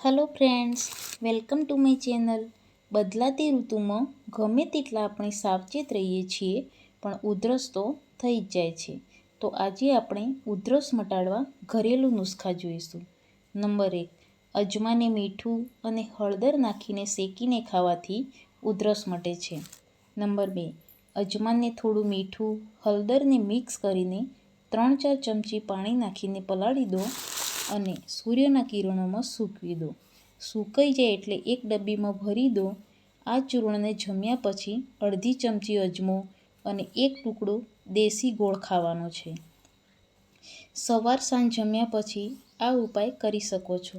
Hello friends, welcome to my channel. બદલાતી ઋતુમાં ગમે તેટલા આપણે સાવચેત રહીએ છીએ પણ ઉધરસ તો થઈ જ જાય છે. તો આજે આપણે ઉધરસ મટાડવા ઘરેલું નુસ્ખા જોઈશું. નંબર 1, અજમાને મીઠું અને હળદર નાખીને શેકીને ખાવાથી ઉધરસ મટે છે. નંબર 2, અજમાને થોડું મીઠું હળદરને મિક્સ કરીને 3-4 ચમચી પાણી નાખીને પલાળી દો અને સૂર્યના કિરણોમાં સૂકવી દો. સૂકાઈ જાય એટલે એક ડબ્બીમાં ભરી દો. આ ચૂર્ણને જમ્યા પછી અડધી ચમચી અજમો અને એક ટુકડો દેશી ગોળ ખાવાનો છે. સવાર સાંજ જમ્યા પછી આ ઉપાય કરી શકો છો.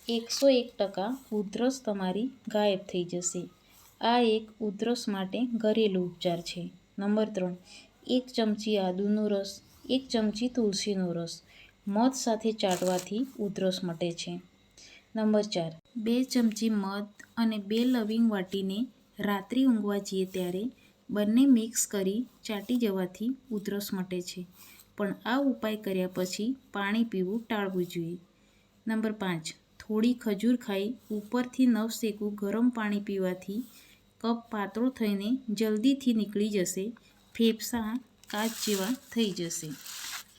101% ઉધરસ તમારી ગાયબ થઈ જશે. આ એક ઉધરસ માટે ઘરેલું ઉપચાર છે. નંબર 3, 1 ચમચી આદુનો રસ, 1 ચમચી તુલસીનો રસ મધ સાથે ચાટવાથી ઉધરસ મટે છે. નંબર 4, 2 ચમચી મધ અને 2 લવિંગ વાટીને રાત્રે ઊંઘવા જઈએ ત્યારે બંને મિક્સ કરી ચાટી જવાથી ઉધરસ મટે છે. પણ આ ઉપાય કર્યા પછી પાણી પીવું ટાળવું જોઈએ. નંબર 5, થોડી ખજૂર ખાઈ ઉપરથી નવશેકું ગરમ પાણી પીવાથી કફ પાતળો થઈને જલ્દીથી નીકળી જશે. ફેફસાં કાચ જેવા થઈ જશે.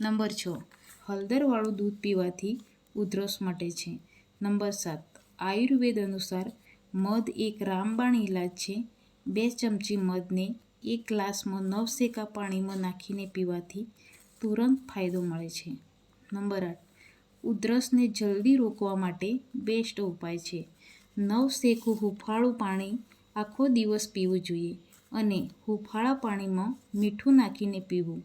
નંબર 6, હળદરવાળું દૂધ પીવાથી ઉધરસ મટે છે. નંબર 7, આયુર્વેદ અનુસાર મધ એક રામબાણ ઇલાજ છે. 2 ચમચી મધને 1 ગ્લાસમાં નવશેકા પાણીમાં નાખીને પીવાથી તુરંત ફાયદો મળે છે. નંબર 8, ઉધરસને જલ્દી રોકવા માટે બેસ્ટ ઉપાય છે. નવશેકું હૂંફાળું પાણી આખો દિવસ પીવું જોઈએ અને હૂંફાળા પાણીમાં મીઠું નાખીને પીવું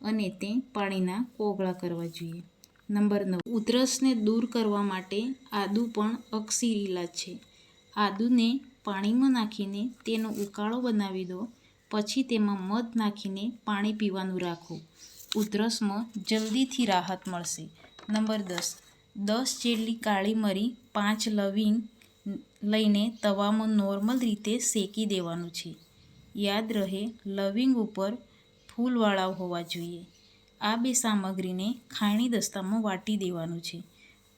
અને તે પાણીના કોગળા કરવા જોઈએ. નંબર 9, ઉધરસને દૂર કરવા માટે આદુ પણ અકસીર ઇલાજ છે. આદુને પાણીમાં નાખીને તેનો ઉકાળો બનાવી દો, પછી તેમાં મધ નાખીને પાણી પીવાનું રાખો. ઉધરસમાં જલ્દીથી રાહત મળશે. નંબર 10, 10 જેટલી કાળી મરી, 5 લવિંગ લઈને તવામાં નોર્મલ રીતે શેકી દેવાનું છે. યાદ રહે, લવિંગ ઉપર ફૂલવાળા હોવા જોઈએ. આ 2 સામગ્રીને ખાયણી દસ્તામાં વાટી દેવાનું છે.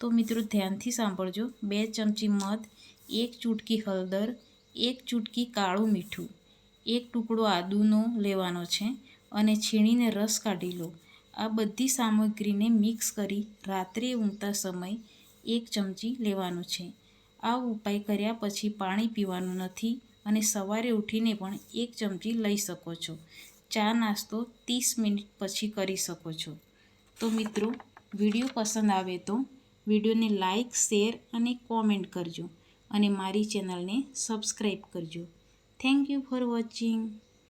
તો મિત્રો ધ્યાનથી સાંભળજો. 2 ચમચી મધ, 1 ચૂટકી હળદર, 1 ચૂટકી કાળું મીઠું, 1 ટુકડો આદુનો લેવાનો છે અને છીણીને રસ કાઢી લો. આ બધી સામગ્રીને મિક્સ કરી રાત્રે ઊંઘતા સમયે 1 ચમચી લેવાનું છે. આ ઉપાય કર્યા પછી પાણી પીવાનું નથી અને સવારે ઉઠીને પણ 1 ચમચી લઈ શકો છો. ચા નાસ્તો 30 મિનિટ પછી કરી શકો છો. તો મિત્રો વિડીયો પસંદ આવે તો વિડીયોને લાઇક, શેર અને કોમેન્ટ કરજો અને મારી ચેનલને સબસ્ક્રાઈબ કરજો. Thank you for watching.